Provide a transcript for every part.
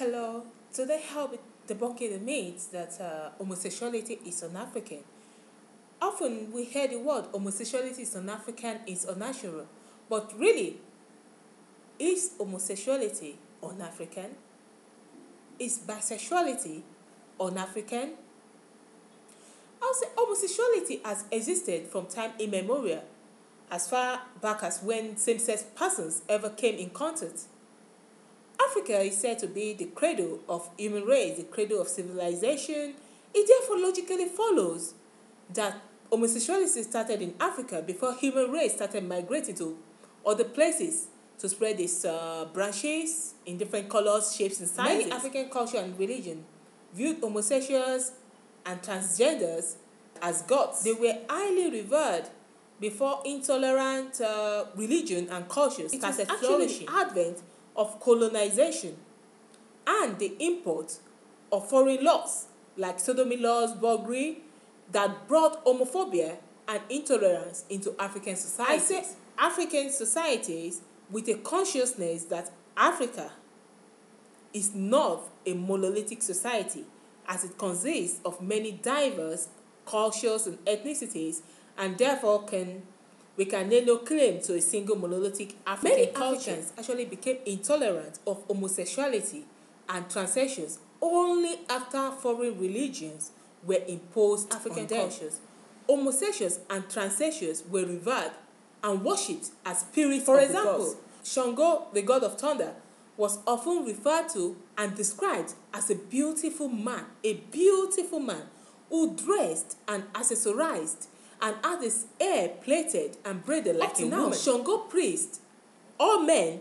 Hello, today I'll be debunking the myths that homosexuality is un-African. Often we hear the word homosexuality is un-African, is unnatural, but really, is homosexuality un-African? Is bisexuality un-African? I'll say homosexuality has existed from time immemorial, as far back as when same-sex persons ever came in contact. Africa is said to be the cradle of human race, the cradle of civilization. It therefore logically follows that homosexuality started in Africa before human race started migrating to other places to spread its branches in different colors, shapes, and sizes. Many African culture and religion viewed homosexuals and transgenders as gods. They were highly revered before intolerant religion and cultures started flourishing. Advent of colonization and the import of foreign laws like Sodomy laws, burglary, that brought homophobia and intolerance into African societies. I say African societies with a consciousness that Africa is not a monolithic society, as it consists of many diverse cultures and ethnicities, and therefore we can lay no claim to a single monolithic African culture. Many Africans actually became intolerant of homosexuality and transsexuals only after foreign religions were imposed African cultures. Homosexuals and transsexuals were revered and worshipped as spirits of the gods. Shango, the god of thunder, was often referred to and described as a beautiful man who dressed and accessorized and had his hair plaited and braided like a woman. Shango priests, all men,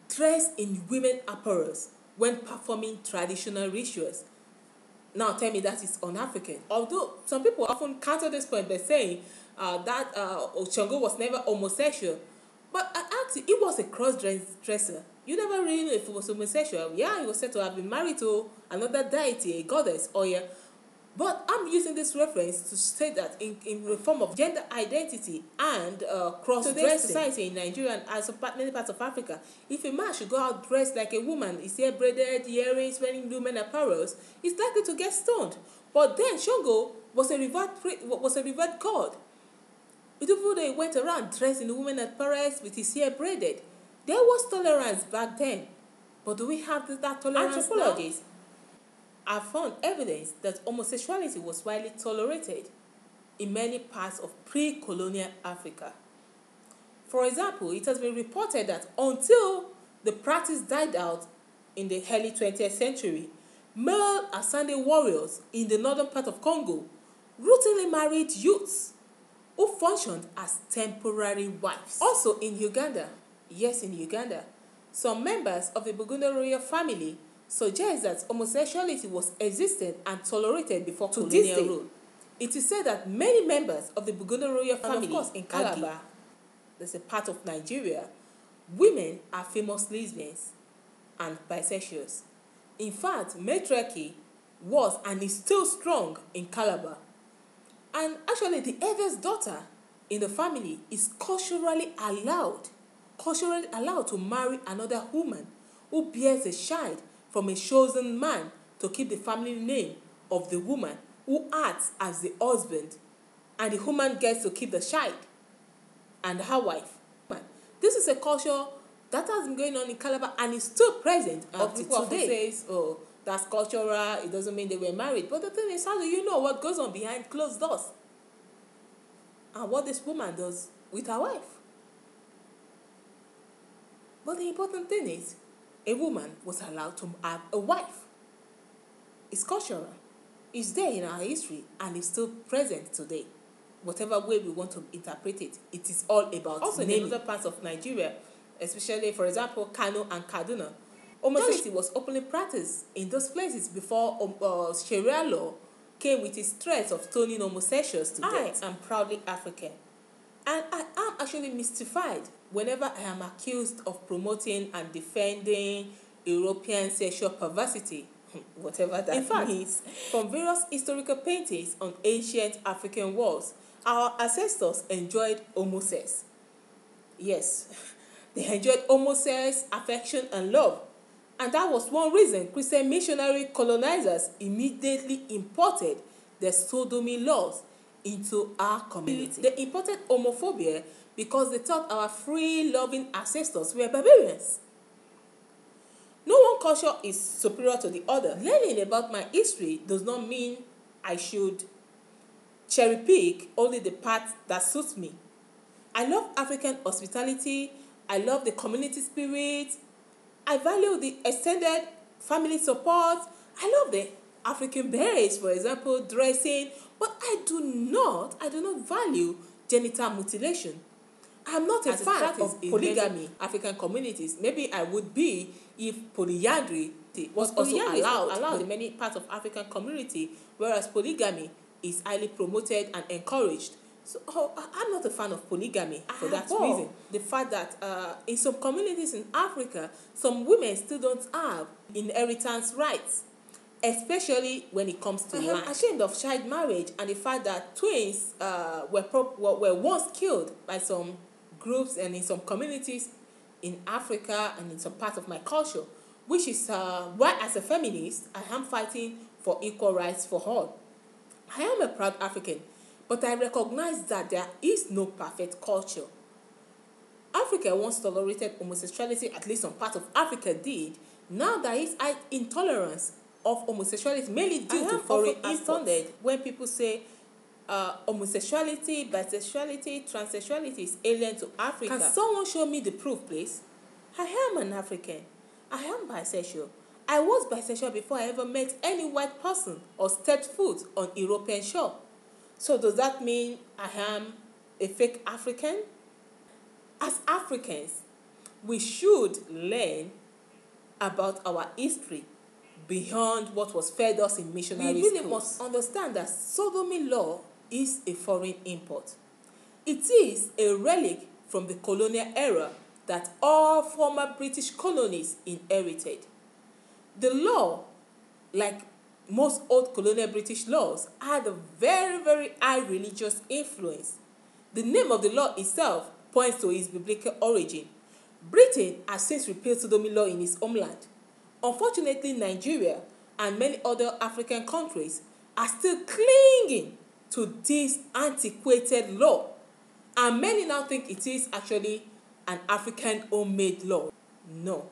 dressed in women apparels when performing traditional rituals. Now tell me that is un-African. Although some people often counter this point by saying that Shango was never homosexual. But I asked you, he was a cross-dresser. You never really know if he was homosexual. Yeah, he was said to have been married to another deity, a goddess, or yeah. But I'm using this reference to say that in the form of gender identity and cross-dressing society in Nigeria and as many parts of Africa, if a man should go out dressed like a woman, his hair braided, earrings, wearing women apparels, he's likely to get stoned. But then Shango was a revered god. Even though he went around dressed in women apparels with his hair braided, there was tolerance back then. But do we have that tolerance now? Anthropologists have found evidence that homosexuality was widely tolerated in many parts of pre-colonial Africa. For example, it has been reported that until the practice died out in the early 20th century, male Asande warriors in the northern part of Congo routinely married youths who functioned as temporary wives. Also in Uganda, some members of the Bugunda royal family suggests that homosexuality was existent and tolerated before colonial rule. It is said that many members of the Bugunda royal family, of course in Calabar, that's a part of Nigeria, women are famous lesbians and bisexuals. In fact, matriarchy was and is still strong in Calabar. And actually the eldest daughter in the family is culturally allowed to marry another woman who bears a child from a chosen man to keep the family name of the woman who acts as the husband, and the woman gets to keep the child and her wife. This is a culture that has been going on in Calabar and is still present up to today. Says, oh, that's cultural, it doesn't mean they were married. But the thing is, how do you know what goes on behind closed doors? And what this woman does with her wife? But the important thing is, a woman was allowed to have a wife. It's cultural. It's there in our history and it's still present today. Whatever way we want to interpret it, it is all about also naming. In other parts of Nigeria, especially, for example, Kano and Kaduna, homosexuality was openly practiced in those places before Sharia law came with its threats of stoning homosexuals to death. I am proudly African. And I am actually mystified whenever I am accused of promoting and defending European sexual perversity, whatever that means. From various historical paintings on ancient African walls, our ancestors enjoyed homosex. Yes, they enjoyed homosex, affection, and love. And that was one reason Christian missionary colonizers immediately imported the Sodomy laws into our community. They imported homophobia because they thought our free-loving ancestors were barbarians. No one culture is superior to the other. Learning about my history does not mean I should cherry pick only the part that suits me. I love African hospitality. I love the community spirit. I value the extended family support. I love the African berets, for example, dressing. But I do not value genital mutilation. I'm not a fan of polygamy. African communities. Maybe I would be if polyandry was also allowed in many parts of African community, whereas polygamy is highly promoted and encouraged. So I'm not a fan of polygamy for that reason. The fact that in some communities in Africa, some women still don't have inheritance rights, especially when it comes to land. I'm ashamed of child marriage and the fact that twins were once killed by some groups and in some communities in Africa and in some parts of my culture, which is why as a feminist, I am fighting for equal rights for all. I am a proud African, but I recognize that there is no perfect culture. Africa once tolerated homosexuality, at least some part of Africa did. Now there is intolerance of homosexuality, mainly due to foreign imports. When people say homosexuality, bisexuality, transsexuality is alien to Africa. Can someone show me the proof, please? I am an African. I am bisexual. I was bisexual before I ever met any white person or stepped foot on European shore. So does that mean I am a fake African? As Africans, we should learn about our history beyond what was fed us in missionary schools. We really must understand that sodomy law is a foreign import. It is a relic from the colonial era that all former British colonies inherited. The law, like most old colonial British laws, had a very, very high religious influence. The name of the law itself points to its biblical origin. Britain has since repealed sodomy law in its homeland. Unfortunately, Nigeria and many other African countries are still clinging to this antiquated law. And many now think it is actually an African homemade law. No.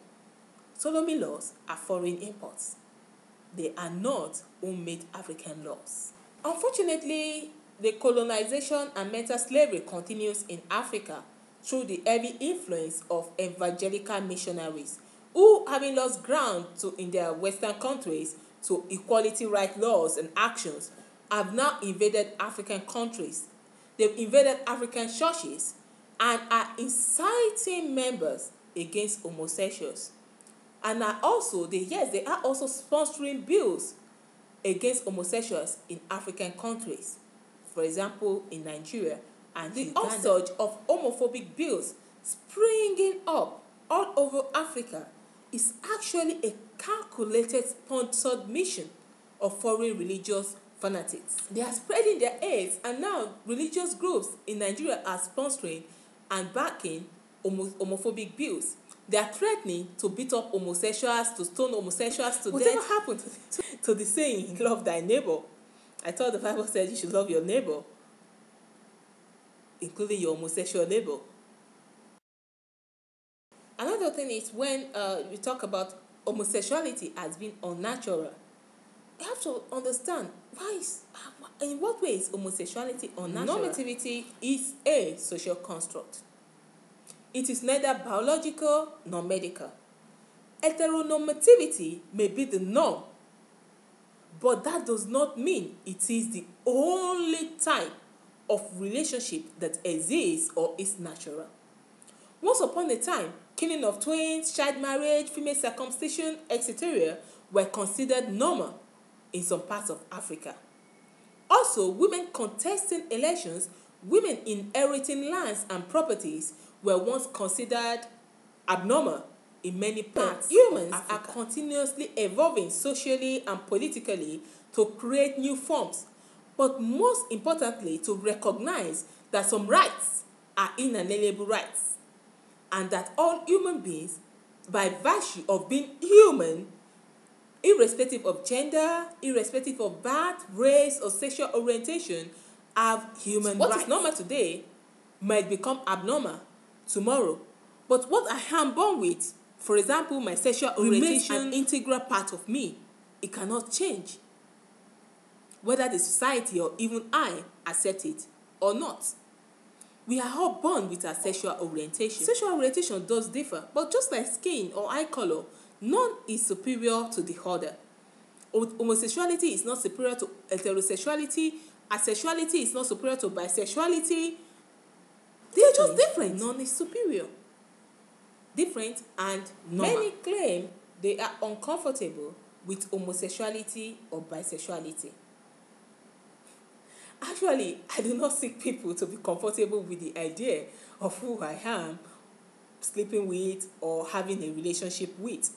Sodomy laws are foreign imports. They are not homemade African laws. Unfortunately, the colonization and mental slavery continues in Africa through the heavy influence of evangelical missionaries who, having lost ground in their Western countries to equality right laws and actions, have now invaded African countries. They've invaded African churches and are inciting members against homosexuals. And they are also sponsoring bills against homosexuals in African countries. For example, in Nigeria and the upsurge of homophobic bills springing up all over Africa is actually a calculated sponsored mission of foreign religious fanatics. They are spreading their aids, and now religious groups in Nigeria are sponsoring and backing homophobic bills. They are threatening to beat up homosexuals, to stone homosexuals to death. Whatever happened to the saying, love thy neighbor? I thought the Bible said you should love your neighbor, including your homosexual neighbor. Another thing is when we talk about homosexuality as being unnatural, you have to understand in what way is homosexuality unnatural? Normativity is a social construct. It is neither biological nor medical. Heteronormativity may be the norm, but that does not mean it is the only type of relationship that exists or is natural. Once upon a time, killing of twins, child marriage, female circumcision, etc. were considered normal in some parts of Africa. Also, women contesting elections, women inheriting lands and properties were once considered abnormal in many parts. Humans are continuously evolving socially and politically to create new forms, but most importantly to recognize that some rights are inalienable rights and that all human beings by virtue of being human, irrespective of gender, irrespective of birth, race, or sexual orientation, have human rights. What is normal today might become abnormal tomorrow. But what I am born with, for example, my sexual orientation, remains an integral part of me. It cannot change, whether the society or even I accept it or not. We are all born with our sexual orientation. Sexual orientation does differ, but just like skin or eye color, none is superior to the other. Homosexuality is not superior to heterosexuality. Asexuality is not superior to bisexuality. They are just different. None is superior. Different and normal. Many claim they are uncomfortable with homosexuality or bisexuality. Actually, I do not seek people to be comfortable with the idea of who I am, sleeping with, or having a relationship with.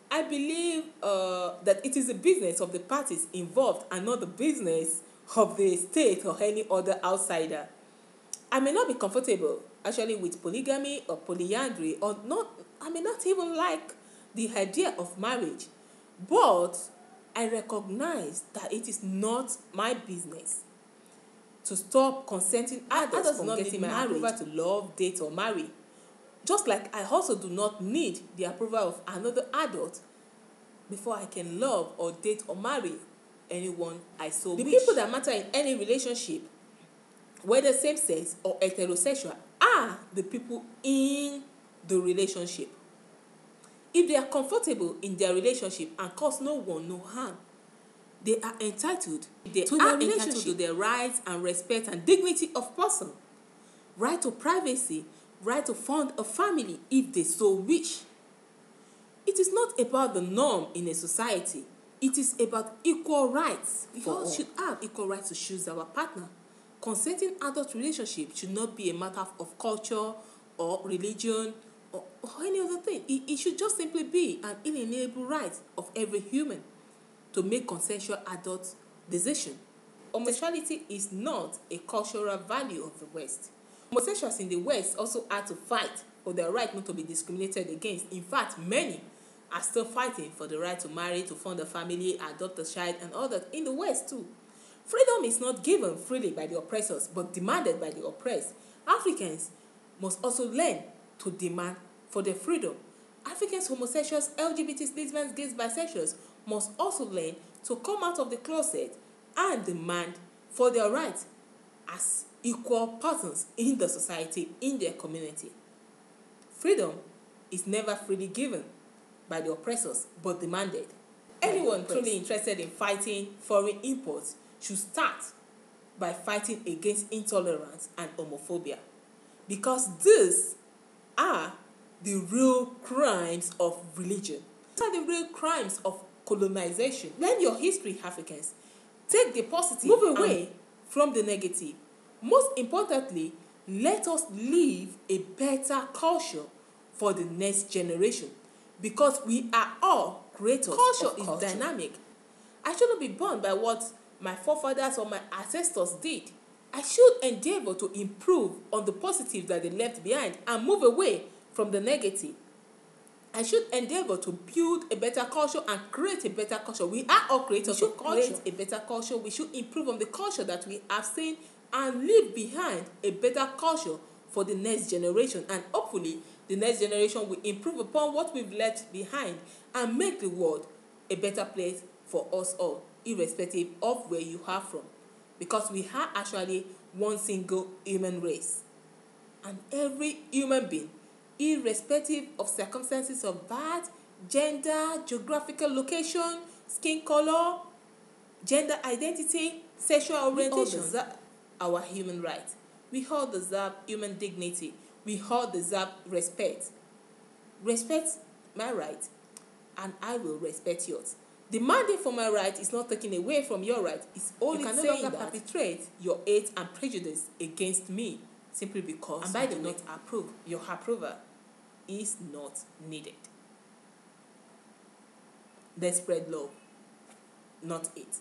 I believe that it is the business of the parties involved and not the business of the state or any other outsider. I may not be comfortable actually with polygamy or polyandry, or not. I may not even like the idea of marriage, but I recognize that it is not my business to stop consenting adults from getting married, to love, date, or marry. Just like I also do not need the approval of another adult before I can love or date or marry anyone I so wish. The people that matter in any relationship, whether same-sex or heterosexual, are the people in the relationship. If they are comfortable in their relationship and cause no one no harm, they are entitled to their rights and respect and dignity of person, right to privacy, right to found a family if they so wish. It is not about the norm in a society. It is about equal rights. We all should have equal rights to choose our partner. Consenting adult relationship should not be a matter of culture or religion or any other thing. It should just simply be an inalienable right of every human to make consensual adult decision. Homosexuality is not a cultural value of the West. Homosexuals in the West also had to fight for their right not to be discriminated against. In fact, many are still fighting for the right to marry, to found a family, adopt a child, and all that in the West too. Freedom is not given freely by the oppressors, but demanded by the oppressed. Africans must also learn to demand for their freedom. Africans, homosexuals, LGBTs, lesbians, gays, bisexuals must also learn to come out of the closet and demand for their rights as equal persons in the society, in their community. Freedom is never freely given by the oppressors, but demanded. Anyone truly interested in fighting foreign imports should start by fighting against intolerance and homophobia, because these are the real crimes of religion. These are the real crimes of colonization. Learn your history, Africans. Take the positive, move away from the negative. Most importantly, let us leave a better culture for the next generation, because we are all creators of culture. Is dynamic. I shouldn't be bound by what my forefathers or my ancestors did. I should endeavor to improve on the positive that they left behind and move away from the negative. I should endeavor to build a better culture and create a better culture. We are all creators of culture. We should create a better culture. We should improve on the culture that we have seen and leave behind a better culture for the next generation. And hopefully, the next generation will improve upon what we've left behind and make the world a better place for us all, irrespective of where you are from. Because we are actually one single human race. And every human being, irrespective of circumstances of birth, gender, geographical location, skin color, gender identity, sexual orientation, we all deserve our human rights. We all deserve human dignity. We all deserve respect. Respect my right, and I will respect yours. Demanding for my right is not taking away from your right. It's only saying that you can no longer perpetrate your hate and prejudice against me simply because I do not approve. Your approval is not needed. Let's spread love, not hate.